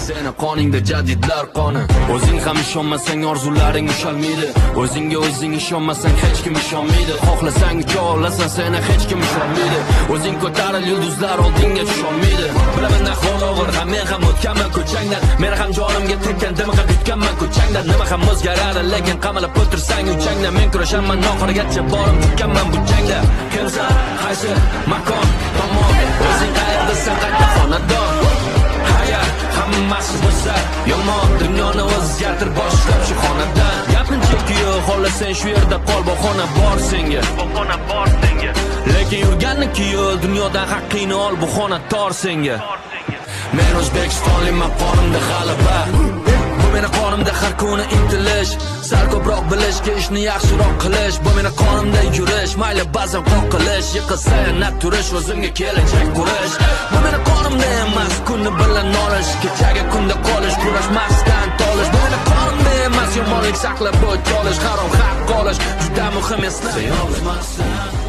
seni qoningda jadidlar qoni. O'zing ham ishonmasang orzularing ushalmaydi. O'zingga o'zing ishonmasang hech kim ishonmaydi. Xohlasang ucha olasan, seni hech kim ishonmaydi. O'zing ko'taril, yulduzlar oldingga tusholmaydi. Bilaman ahvol og'ir, ham men ham o'tganman ko'changdan. Men ham jonimga tekkan, dimiga yutganman ko'changdan. Nima ham o'zgaradi, lekin qamalib o'tirsang uchangda. Men kurashaman oxirigacha, borim tutganman bu jangda. Kimsan, qaysi makon, tomon, o'zing qayerdasan, qayta xonadon. Hayat hammasi bo'lsa yomon, dunyoni o'zgartir boshlab shu xonadan. Gapinchaki yo'q, xohlasang shu yerda qol, bu xona bor senga. Lekin yurganniki yo'l, dunyodan haqqingni ol, bu xona tor senga. Men O'zbekistonliman, qonimda g'alaba. Bu meni qonimda har kuni intilish, sal ko'proq bilishga ishni yaxshiroq qilish. Bu meni qonimda yurish, mayli ba'zan qo'rqilish, yiqilsa yana turish, o'zimga kelajak qurish. Bu meni qonimda emas, kunni bilan olish, kechagi kunda qolish, kurashmasdan tolish. Bu meni qonimda emas, yomonlik saqlab o'ch olish, harom haq olish juda muhim esla. Sen yolg'izmassan.